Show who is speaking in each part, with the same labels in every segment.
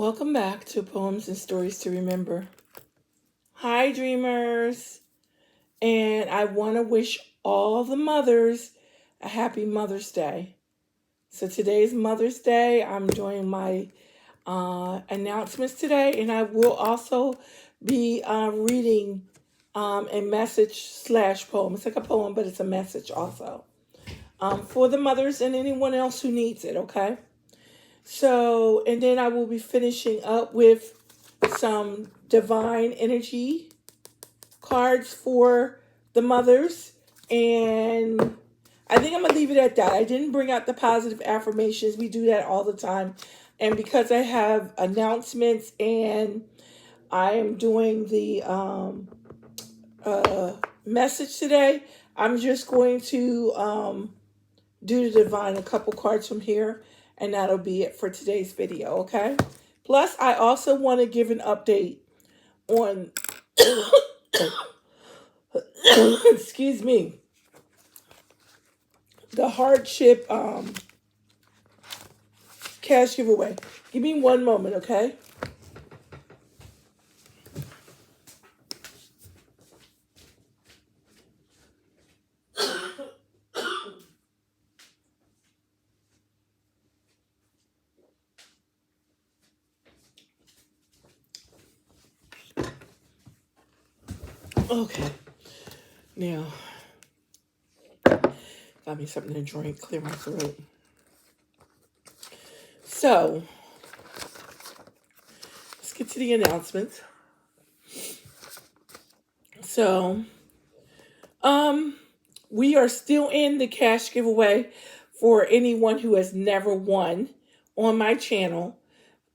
Speaker 1: Welcome back to Poems and Stories to Remember. Hi, dreamers. And I want to wish all the mothers a happy Mother's Day. So today's Mother's Day. I'm doing my announcements today, and I will also be reading a message slash poem. It's like a poem, but it's a message also for the mothers and anyone else who needs it, okay? So, and then I will be finishing up with some divine energy cards for the mothers. And I think I'm going to leave it at that. I didn't bring out the positive affirmations. We do that all the time. And because I have announcements and I am doing the message today, I'm just going to do the divine, a couple cards from here, and that'll be it for today's video, okay? Plus, I also want to give an update on, excuse me, the hardship cash giveaway. Give me one moment, okay? Okay, now, got me something to drink, clear my throat. So, let's get to the announcements. So, we are still in the cash giveaway for anyone who has never won on my channel.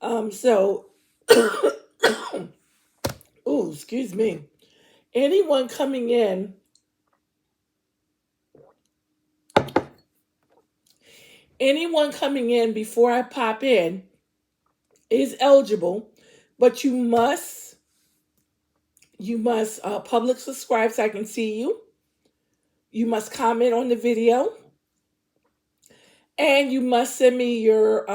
Speaker 1: Oh, excuse me. Anyone coming in before I pop in is eligible, but you must public subscribe so I can see you. You must comment on the video, and you must send me your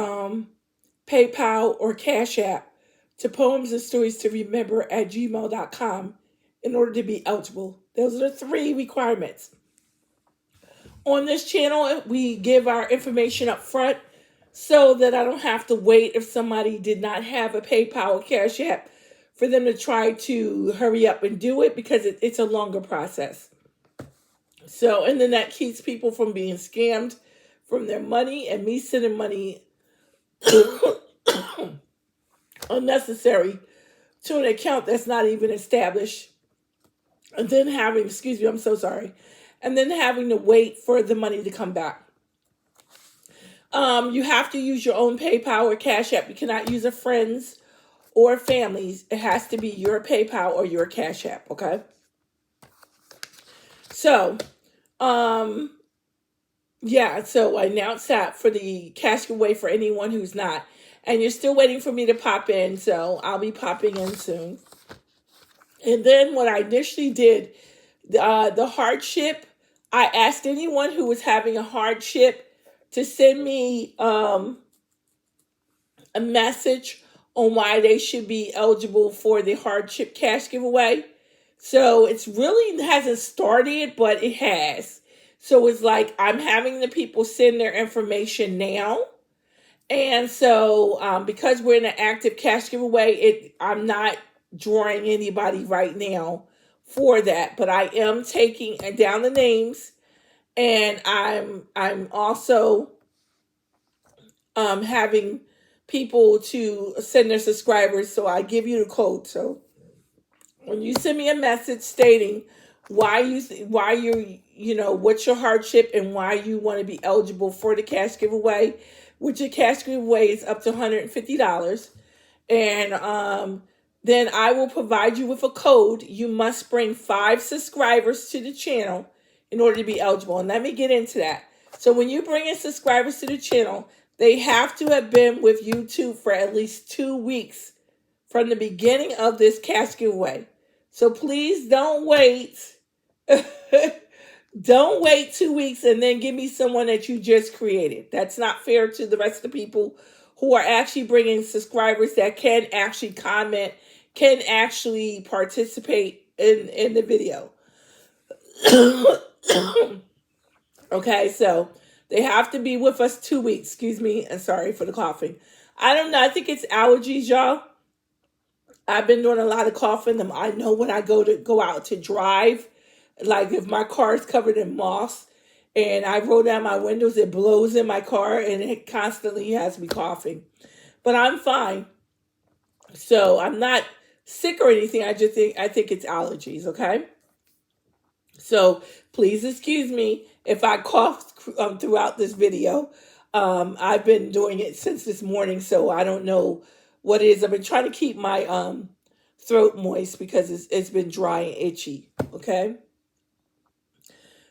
Speaker 1: PayPal or Cash App to PoemsAndStoriesToRemember@gmail.com in order to be eligible. Those are the 3 requirements. On this channel, we give our information up front so that I don't have to wait if somebody did not have a PayPal or Cash App for them to try to hurry up and do it, because it's a longer process. So, and then that keeps people from being scammed from their money and me sending money unnecessary to an account that's not even established. And then having, excuse me, I'm so sorry. And then having to wait for the money to come back. You have to use your own PayPal or Cash App. You cannot use a friend's or family's. It has to be your PayPal or your Cash App, okay? So, yeah, so I announced that for the cash giveaway for anyone who's not. And you're still waiting for me to pop in, so I'll be popping in soon. And then what I initially did, the hardship, I asked anyone who was having a hardship to send me a message on why they should be eligible for the hardship cash giveaway. So it's really hasn't started, but it has. So it's like I'm having the people send their information now. And so because we're in an active cash giveaway, I'm not drawing anybody right now for that. But I am taking down the names, and I'm also having people to send their subscribers. So I give you the code. So when you send me a message stating what's your hardship and why you want to be eligible for the cash giveaway, which the cash giveaway is up to $150. And then I will provide you with a code. You must bring 5 subscribers to the channel in order to be eligible. And let me get into that. So when you bring in subscribers to the channel, they have to have been with YouTube for at least 2 weeks from the beginning of this cash giveaway. So please don't wait. Don't wait 2 weeks and then give me someone that you just created. That's not fair to the rest of the people who are actually bringing subscribers that can actually comment, can actually participate in the video. Okay, so they have to be with us 2 weeks. Excuse me, and sorry for the coughing. I don't know. I think it's allergies, y'all. I've been doing a lot of coughing. I know when I go out to drive, like if my car is covered in moss and I roll down my windows, it blows in my car and it constantly has me coughing. But I'm fine. So I'm not sick or anything. I think it's allergies, okay? So please excuse me if I cough throughout this video. I've been doing it since this morning, so I don't know what it is. I've been trying to keep my throat moist because it's been dry and itchy, okay?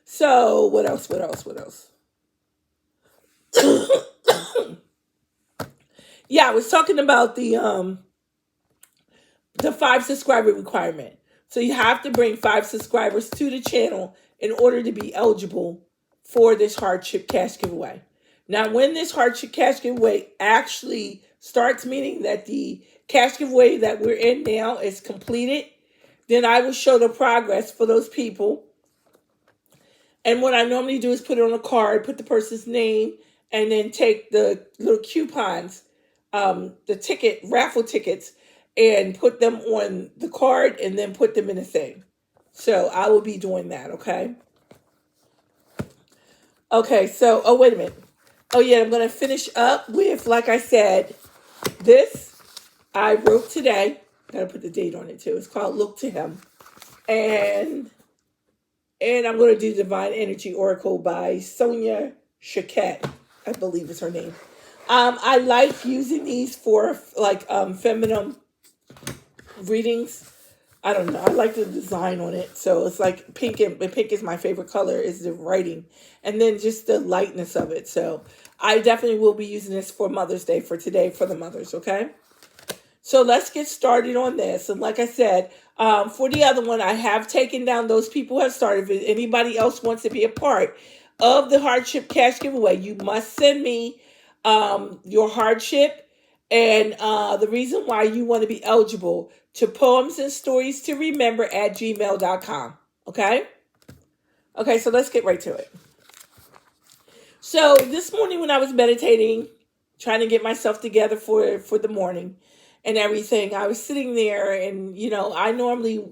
Speaker 1: So what else? Yeah, I was talking about the 5 subscriber requirement. So you have to bring 5 subscribers to the channel in order to be eligible for this hardship cash giveaway. Now, when this hardship cash giveaway actually starts, meaning that the cash giveaway that we're in now is completed, then I will show the progress for those people. And what I normally do is put it on a card, put the person's name, and then take the little coupons, the raffle tickets, and put them on the card and then put them in a thing. So I will be doing that, okay? Okay, so, oh, wait a minute. Oh, yeah, I'm going to finish up with, like I said, this I wrote today. Got to put the date on it, too. It's called Look to Him. And I'm going to do Divine Energy Oracle by Sonia Shaquette, I believe is her name. I like using these for, like, feminine readings. I don't know. I like the design on it. So it's like pink, and pink is my favorite color, is the writing. And then just the lightness of it. So I definitely will be using this for Mother's Day for today for the mothers, okay? So let's get started on this. And like I said, for the other one, I have taken down those people who have started. If anybody else wants to be a part of the hardship cash giveaway, you must send me your hardship and the reason why you want to be eligible to PoemsAndStoriesToRemember@gmail.com. Okay? Okay, so let's get right to it. So this morning when I was meditating, trying to get myself together for the morning and everything, I was sitting there and, I normally,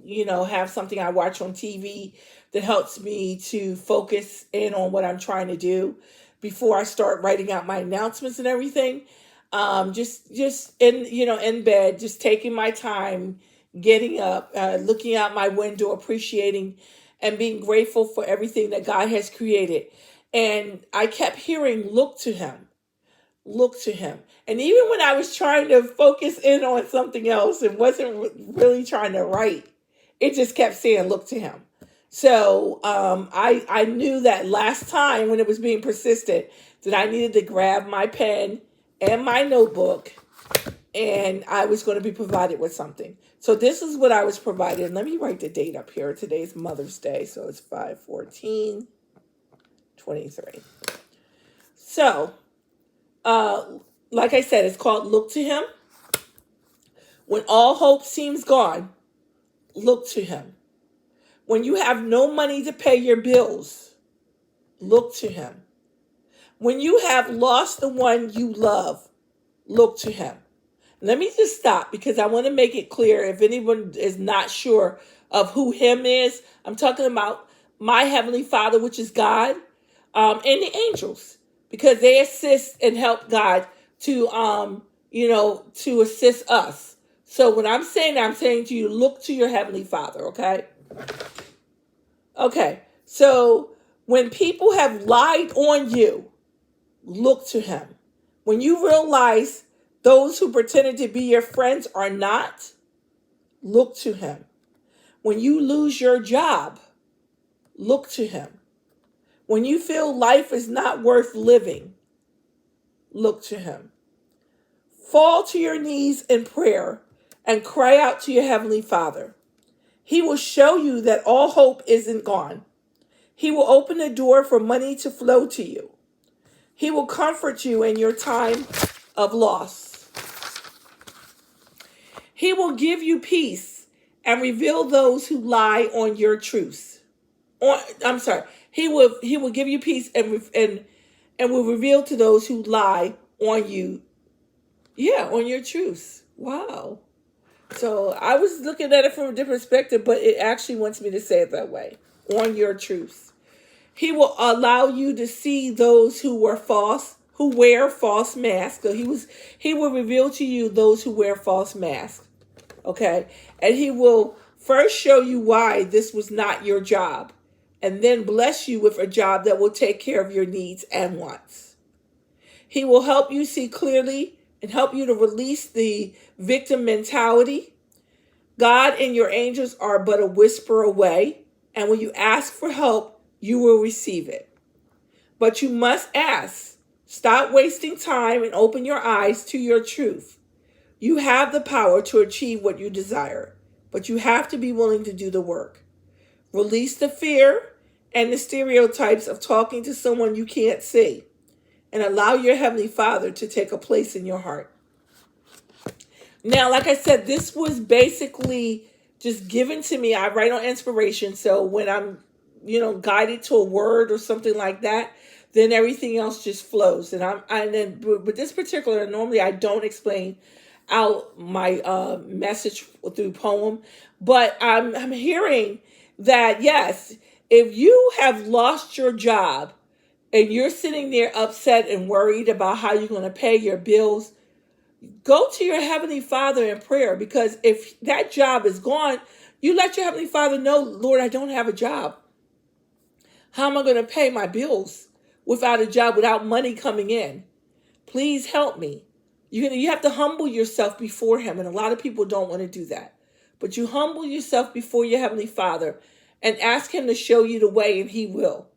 Speaker 1: have something I watch on TV that helps me to focus in on what I'm trying to do before I start writing out my announcements and everything. Just in bed, just taking my time, getting up, looking out my window, appreciating and being grateful for everything that God has created. And I kept hearing, look to him, look to him. And even when I was trying to focus in on something else and wasn't really trying to write, it just kept saying, look to him. So I knew that last time when it was being persistent that I needed to grab my pen and my notebook, and I was going to be provided with something. So this is what I was provided. Let me write the date up here. Today's Mother's Day, so it's 5/14/23. So, like I said, it's called Look to Him. When all hope seems gone, look to him. When you have no money to pay your bills, look to him. When you have lost the one you love, look to him. Let me just stop because I want to make it clear if anyone is not sure of who him is. I'm talking about my Heavenly Father, which is God, and the angels, because they assist and help God to assist us. So when I'm saying that, I'm saying to you, look to your Heavenly Father, okay? Okay, so when people have lied on you, look to him. When you realize those who pretended to be your friends are not, look to him. When you lose your job, look to him. When you feel life is not worth living, look to him. Fall to your knees in prayer and cry out to your Heavenly Father. He will show you that all hope isn't gone. He will open the door for money to flow to you. He will comfort you in your time of loss. He will give you peace and reveal those who lie on your truths. I'm sorry. He will give you peace and will reveal to those who lie on you. Yeah, on your truths. Wow. So I was looking at it from a different perspective, but it actually wants me to say it that way. On your truths. He will allow you to see those who wear false masks. So he will reveal to you those who wear false masks. Okay? And he will first show you why this was not your job, and then bless you with a job that will take care of your needs and wants. He will help you see clearly and help you to release the victim mentality. God and your angels are but a whisper away, and when you ask for help, you will receive it. But you must ask. Stop wasting time and open your eyes to your truth. You have the power to achieve what you desire, but you have to be willing to do the work. Release the fear and the stereotypes of talking to someone you can't see, and allow your Heavenly Father to take a place in your heart. Now, like I said, this was basically just given to me. I write on inspiration, so when I'm, guided to a word or something like that, then everything else just flows. But this particular, normally I don't explain out my message through poem, but I'm hearing that yes, if you have lost your job and you're sitting there upset and worried about how you're going to pay your bills, go to your Heavenly Father in prayer, because if that job is gone, you let your Heavenly Father know, Lord, I don't have a job. How am I going to pay my bills without a job, without money coming in? Please help me. You have to humble yourself before Him, and a lot of people don't want to do that. But you humble yourself before your Heavenly Father and ask Him to show you the way, and He will.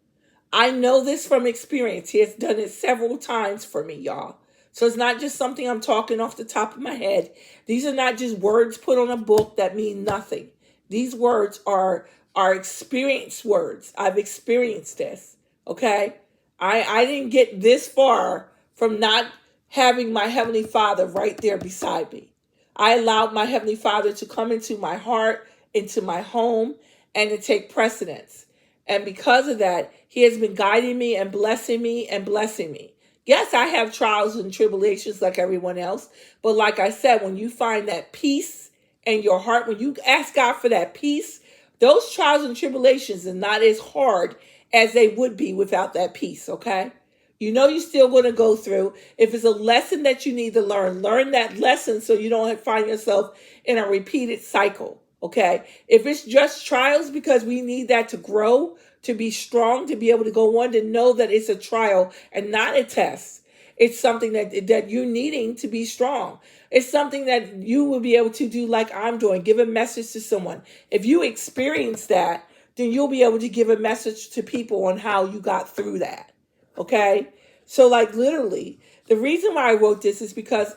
Speaker 1: I know this from experience. He has done it several times for me, y'all. So it's not just something I'm talking off the top of my head. These are not just words put on a book that mean nothing. These words are experienced words. I've experienced this, okay? I didn't get this far from not having my Heavenly Father right there beside me. I allowed my Heavenly Father to come into my heart, into my home, and to take precedence. And because of that, He has been guiding me and blessing me and blessing me. Yes, I have trials and tribulations like everyone else. But like I said, when you find that peace in your heart, when you ask God for that peace, those trials and tribulations are not as hard as they would be without that peace, okay? You're still going to go through. If it's a lesson that you need to learn that lesson so you don't find yourself in a repeated cycle, okay? If it's just trials because we need that to grow, to be strong, to be able to go on, to know that it's a trial and not a test. It's something that you're needing to be strong. It's something that you will be able to do like I'm doing, give a message to someone. If you experience that, then you'll be able to give a message to people on how you got through that. Okay? So like literally, the reason why I wrote this is because,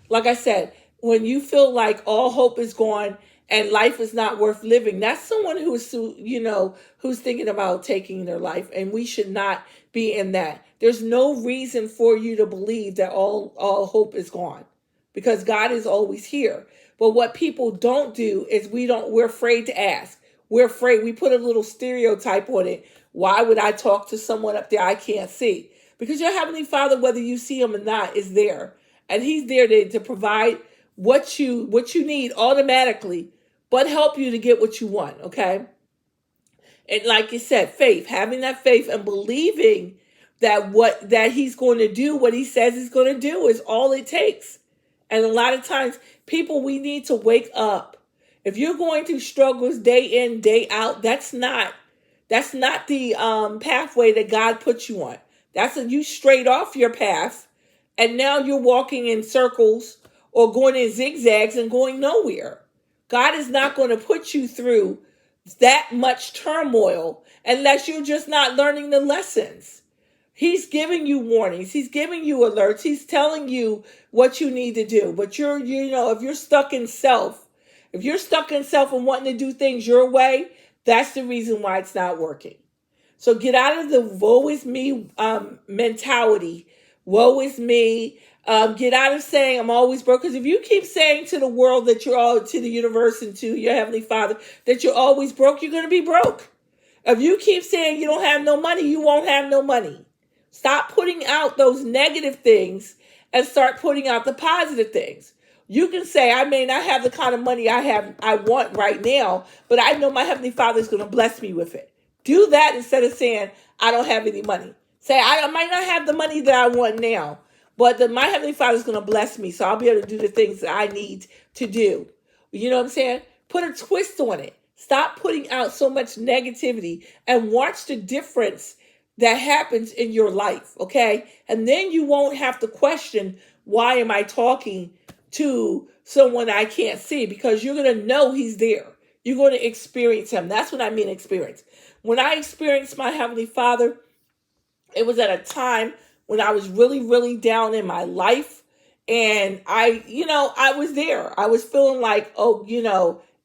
Speaker 1: like I said, when you feel like all hope is gone and life is not worth living, that's someone who's thinking about taking their life, and we should not be in that. There's no reason for you to believe that all hope is gone, because God is always here. But what people don't do is we're afraid to ask. We're afraid. We put a little stereotype on it. Why would I talk to someone up there I can't see? Because your Heavenly Father, whether you see Him or not, is there. And He's there to provide what you need automatically, but help you to get what you want, okay? And like you said, faith, having that faith and believing that He's going to do what He says He's going to do is all it takes. And a lot of times, people, we need to wake up. If you're going through struggles day in, day out, that's not the pathway that God puts you on. You straight off your path, and now you're walking in circles or going in zigzags and going nowhere. God is not going to put you through that much turmoil unless you're just not learning the lessons. He's giving you warnings. He's giving you alerts. He's telling you what you need to do. But if you're stuck in self, and wanting to do things your way, that's the reason why it's not working. So get out of the woe is me mentality. Woe is me. Get out of saying I'm always broke. Because if you keep saying to the world that you're all, to the universe and to your Heavenly Father, that you're always broke, you're going to be broke. If you keep saying you don't have no money, you won't have no money. Stop putting out those negative things and start putting out the positive things. You can say, I may not have the kind of money I want right now, but I know my Heavenly Father is going to bless me with it. Do that instead of saying, I don't have any money. Say, I might not have the money that I want now, but my Heavenly Father is going to bless me, so I'll be able to do the things that I need to do. You know what I'm saying? Put a twist on it. Stop putting out so much negativity and watch the difference that happens in your life, okay? And then you won't have to question, why am I talking to someone I can't see? Because you're going to know he's there. You're going to experience him. That's what I mean, experience. When I experienced my Heavenly Father, it was at a time when I was really, really down in my life. And I was there. I was feeling like,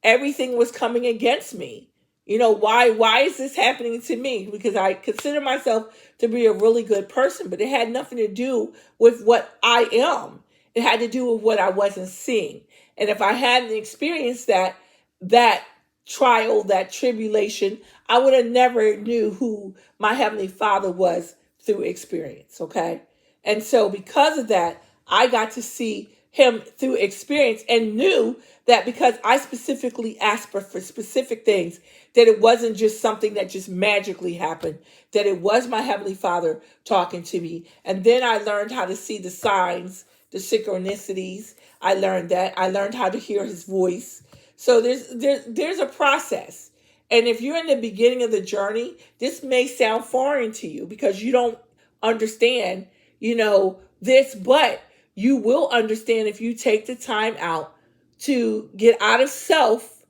Speaker 1: everything was coming against me. Why is this happening to me? Because I consider myself to be a really good person, but it had nothing to do with what I am. It had to do with what I wasn't seeing. And if I hadn't experienced that trial, that tribulation, I would have never knew who my Heavenly Father was through experience, okay? And so because of that, I got to see him through experience and knew that because I specifically asked for specific things, that it wasn't just something that just magically happened, that it was my Heavenly Father talking to me. And then I learned how to see the signs, the synchronicities. I learned that. I learned how to hear his voice. So there's a process. And if you're in the beginning of the journey, this may sound foreign to you because you don't understand, this, but you will understand if you take the time out to get out of self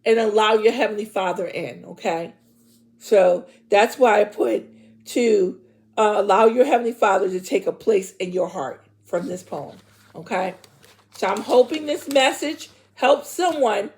Speaker 1: and allow your Heavenly Father in, okay? So that's why I put to allow your Heavenly Father to take a place in your heart from this poem, okay? So I'm hoping this message helps someone.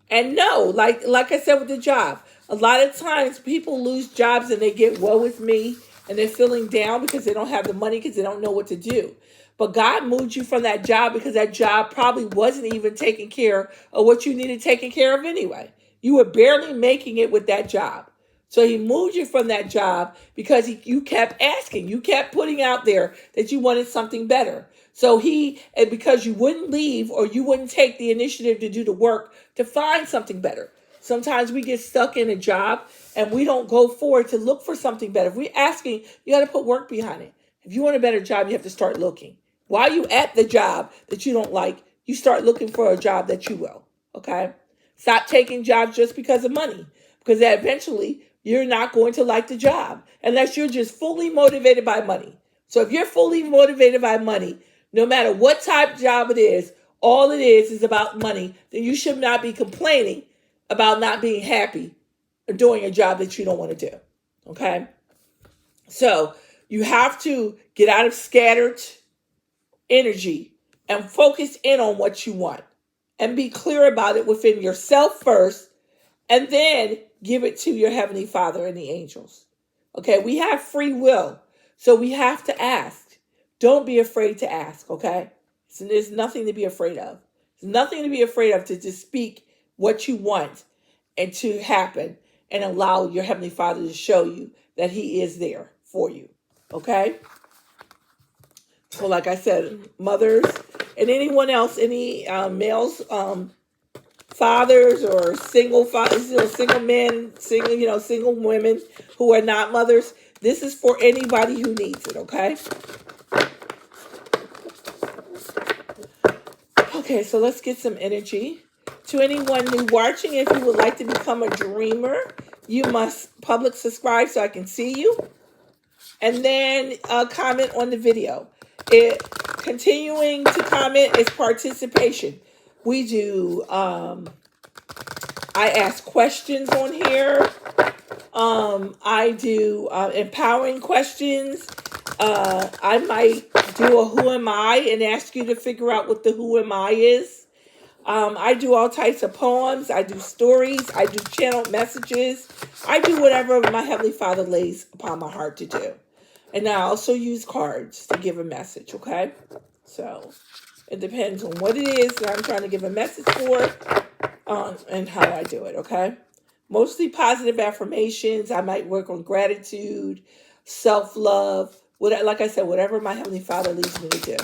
Speaker 1: And no, like I said with the job, a lot of times people lose jobs and they get woe is me and they're feeling down because they don't have the money because they don't know what to do. But God moved you from that job because that job probably wasn't even taking care of what you needed taken care of anyway. You were barely making it with that job. So he moved you from that job because you kept asking. You kept putting out there that you wanted something better. So and because you wouldn't leave or you wouldn't take the initiative to do the work to find something better. Sometimes we get stuck in a job and we don't go forward to look for something better. If we're asking, you got to put work behind it. If you want a better job, you have to start looking. While you at the job that you don't like, you start looking for a job that you will. Okay? Stop taking jobs just because of money. Because eventually you're not going to like the job unless you're just fully motivated by money. So if you're fully motivated by money, no matter what type of job it is, all it is about money, then you should not be complaining about not being happy or doing a job that you don't want to do. Okay? So you have to get out of scattered energy and focus in on what you want and be clear about it within yourself first, and then give it to your Heavenly Father and the angels. Okay? We have free will, so we have to ask. Don't be afraid to ask, okay? So there's nothing to be afraid of. There's nothing to be afraid of to just speak what you want and to happen and allow your Heavenly Father to show you that he is there for you, okay? So like I said, mothers and anyone else, any males, fathers or single fathers, single men, single women who are not mothers, this is for anybody who needs it, okay? Okay, so let's get some energy. To anyone new watching, if you would like to become a dreamer, you must public subscribe so I can see you. And then comment on the video. Continuing to comment is participation. We do, I ask questions on here. I do empowering questions. I might do a who am I and ask you to figure out what the who am I is. I do all types of poems. I do stories. I do channeled messages. I do whatever my Heavenly Father lays upon my heart to do. And I also use cards to give a message, okay? So it depends on what it is that I'm trying to give a message for, and how I do it, okay? Mostly positive affirmations. I might work on gratitude, self-love, like I said, whatever my Heavenly Father leads me to do.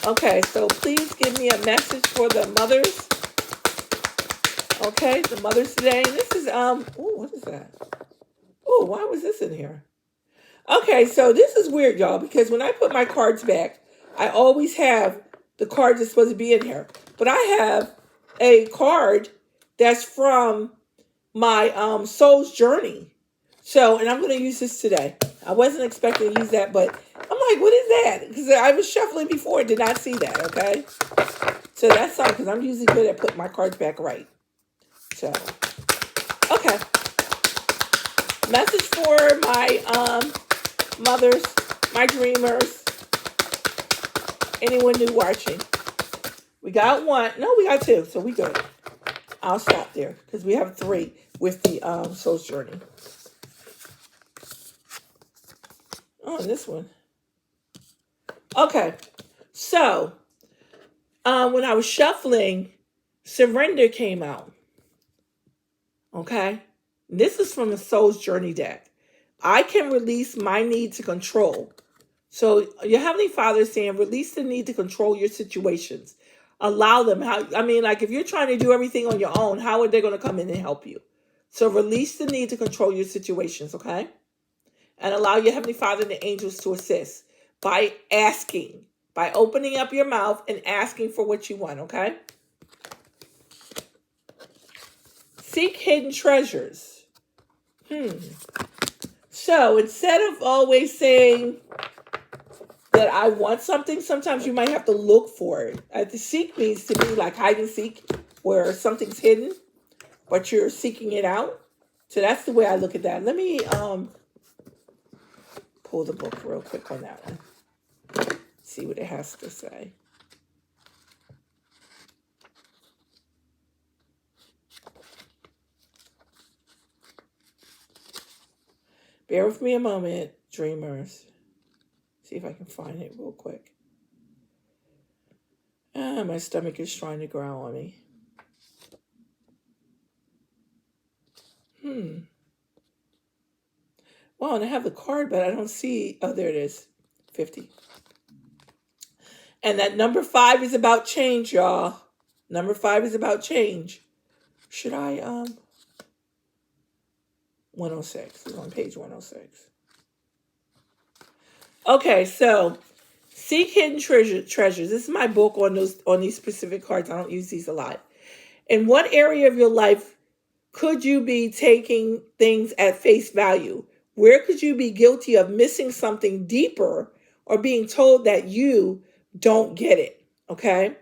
Speaker 1: Okay, so please give me a message for the mothers. Okay, the mothers today. And this is, what is that? Oh, why was this in here? Okay, so this is weird, y'all, because when I put my cards back, I always have the cards that's supposed to be in here. But I have a card that's from my soul's journey. So, and I'm going to use this today. I wasn't expecting to use that, but I'm like, what is that? Because I was shuffling before and did not see that, okay? So that's something, because I'm usually good at putting my cards back right. So, okay. Message for my mothers, my dreamers, anyone new watching. We got one. No, we got two, so we good. I'll stop there because we have three with the soul's journey. Oh, and this one. Okay, so when I was shuffling, surrender came out. Okay, this is from the soul's journey deck. I can release my need to control. So your Heavenly Father is saying, release the need to control your situations. Allow them. Like if you're trying to do everything on your own, how are they going to come in and help you? So release the need to control your situations, okay? And allow your Heavenly Father and the angels to assist by asking, by opening up your mouth and asking for what you want, okay? Seek hidden treasures. So instead of always saying that I want something, sometimes you might have to look for it. The seek means to be like hide and seek, where something's hidden, but you're seeking it out. So that's the way I look at that. Let me pull the book real quick on that one. See what it has to say. Bear with me a moment, dreamers. See if I can find it real quick. My stomach is trying to growl on me. Well, and I have the card, but I don't see. Oh, there it is. 50. And that number 5 is about change, y'all. Number 5 is about change. Should I 106. It's on page 106. Okay, so seek hidden treasures. This is my book on these specific cards. I don't use these a lot. In what area of your life could you be taking things at face value? Where could you be guilty of missing something deeper or being told that you don't get it? Okay?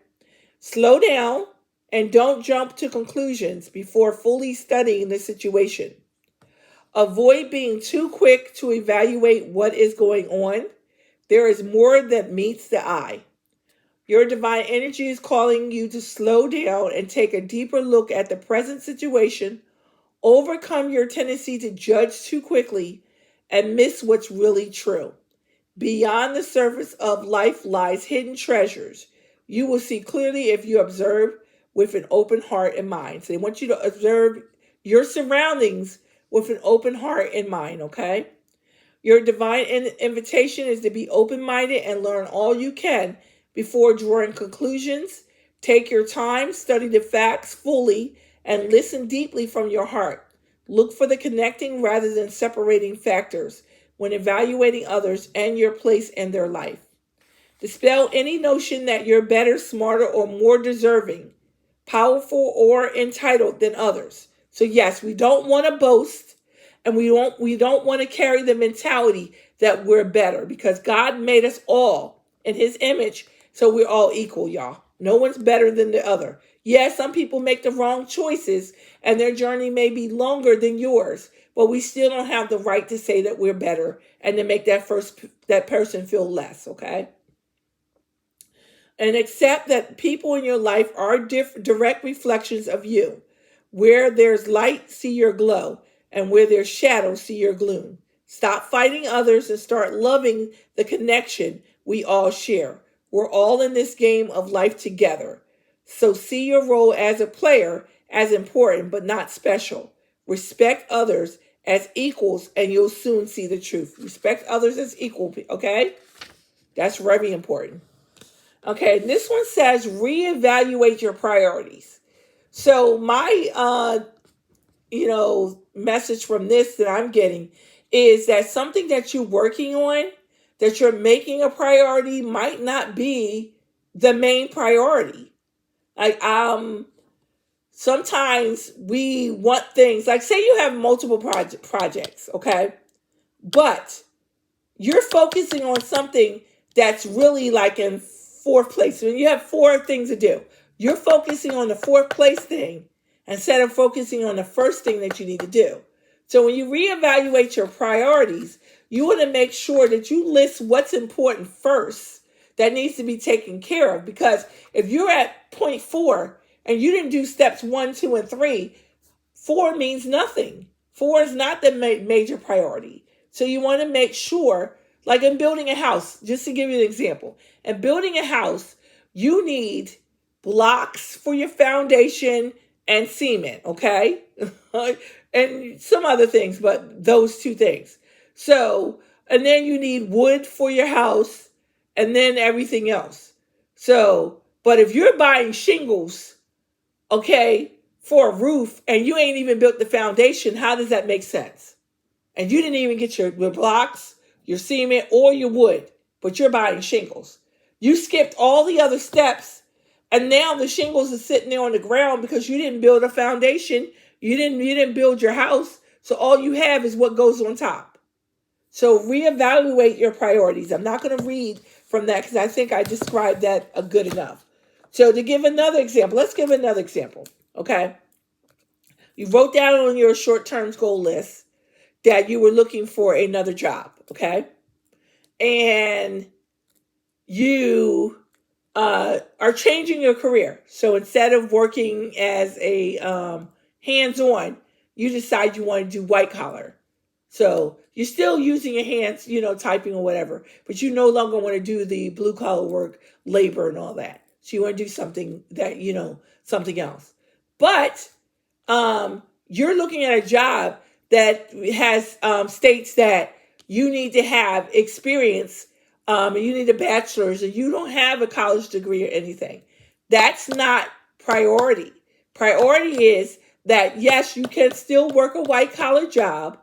Speaker 1: Slow down and don't jump to conclusions before fully studying the situation. Avoid being too quick to evaluate what is going on. There is more that meets the eye. Your divine energy is calling you to slow down and take a deeper look at the present situation. Overcome your tendency to judge too quickly and miss what's really true. Beyond the surface of life lies hidden treasures. You will see clearly if you observe with an open heart and mind. So they want you to observe your surroundings with an open heart and mind, okay? Your divine invitation is to be open-minded and learn all you can before drawing conclusions. Take your time, study the facts fully, and listen deeply from your heart. Look for the connecting rather than separating factors when evaluating others and your place in their life. Dispel any notion that you're better, smarter, or more deserving, powerful, or entitled than others. So yes, we don't want to boast, and we don't want to carry the mentality that we're better, because God made us all in his image, so we're all equal, y'all. No one's better than the other. Yes, some people make the wrong choices and their journey may be longer than yours, but we still don't have the right to say that we're better and to make that person feel less, okay? And accept that people in your life are direct reflections of you. Where there's light, see your glow, and where there's shadow, see your gloom. Stop fighting others and start loving the connection we all share. We're all in this game of life together. So see your role as a player as important but not special. Respect others as equals and you'll soon see the truth. Respect others as equal, okay? That's very important. Okay, this one says reevaluate your priorities. So my message from this that I'm getting is that something that you're working on, that you're making a priority, might not be the main priority. Like sometimes we want things, like say you have multiple projects, okay? But you're focusing on something that's really like in fourth place. When you have four things to do, you're focusing on the fourth place thing instead of focusing on the first thing that you need to do. So when you reevaluate your priorities, you want to make sure that you list what's important first that needs to be taken care of. Because if you're at point 4 and you didn't do steps 1, 2, and 3, 4 means nothing. 4 is not the major priority. So you want to make sure, like in building a house, just to give you an example, in building a house, you need blocks for your foundation and cement, okay? And some other things, but those two things. So, and then you need wood for your house and then everything else. So, but if you're buying shingles, okay, for a roof and you ain't even built the foundation, how does that make sense? And you didn't even get your blocks, your cement, or your wood, but you're buying shingles. You skipped all the other steps, and now the shingles are sitting there on the ground because you didn't build a foundation. You didn't build your house, so all you have is what goes on top. So reevaluate your priorities. I'm not going to read from that because I think I described that good enough. So to give another example, let's give another example, okay? You wrote down on your short-term goal list that you were looking for another job, okay? And you are changing your career. So instead of working as a hands-on, you decide you want to do white collar. So you're still using your hands, typing or whatever, but you no longer want to do the blue collar work, labor and all that. So you want to do something that, something else. But you're looking at a job that has states that you need to have experience and you need a bachelor's and you don't have a college degree or anything. That's not priority. Priority is that, yes, you can still work a white collar job.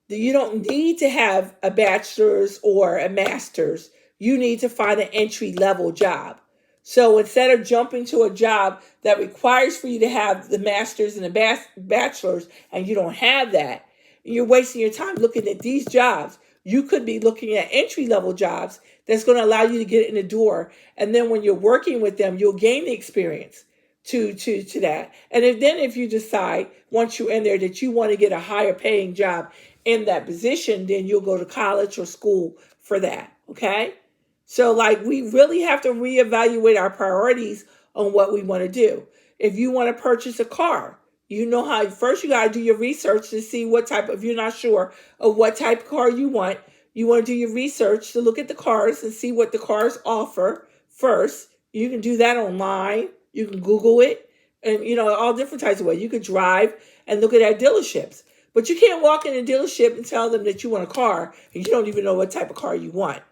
Speaker 1: You don't need to have a bachelor's or a master's. You need to find an entry level job. So instead of jumping to a job that requires for you to have the master's and the bachelor's and you don't have that, you're wasting your time looking at these jobs. You could be looking at entry level jobs that's going to allow you to get in the door. And then when you're working with them, you'll gain the experience to that. And if you decide once you're in there that you want to get a higher paying job in that position, then you'll go to college or school for that. Okay. So we really have to reevaluate our priorities on what we want to do. If you want to purchase a car, first you got to do your research to see if you're not sure of what type of car you want to do your research to look at the cars and see what the cars offer first. You can do that online. You can Google it and, all different types of ways. You could drive and look at dealerships, but you can't walk in a dealership and tell them that you want a car and you don't even know what type of car you want.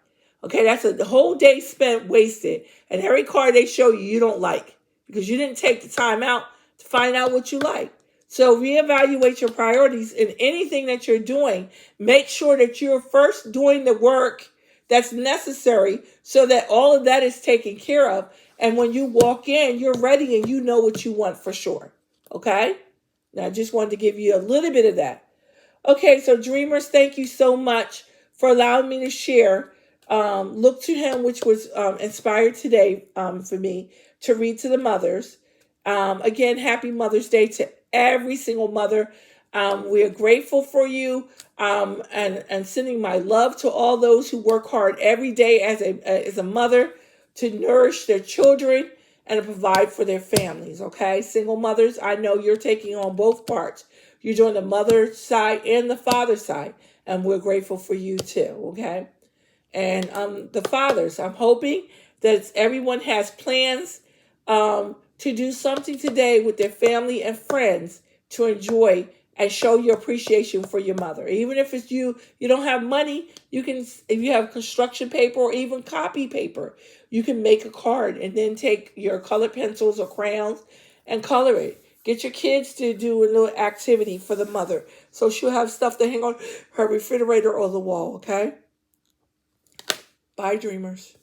Speaker 1: Okay, that's a whole day spent wasted. And every car they show you don't like because you didn't take the time out to find out what you like. So reevaluate your priorities in anything that you're doing. Make sure that you're first doing the work that's necessary so that all of that is taken care of. And when you walk in, you're ready and you know what you want for sure. Okay? Now, I just wanted to give you a little bit of that. Okay, so dreamers, thank you so much for allowing me to share. Look to Him, which was inspired today for me to read to the mothers. Again, happy Mother's Day to every single mother. We are grateful for you and sending my love to all those who work hard every day as a mother to nourish their children and to provide for their families, okay? Single mothers, I know you're taking on both parts. You're doing the mother side and the father side, and we're grateful for you too, okay? And the fathers, I'm hoping that everyone has plans to do something today with their family and friends to enjoy and show your appreciation for your mother. Even if it's you don't have money, you can, if you have construction paper or even copy paper, you can make a card and then take your colored pencils or crayons and color it. Get your kids to do a little activity for the mother so she'll have stuff to hang on her refrigerator or the wall, okay? Bye, dreamers.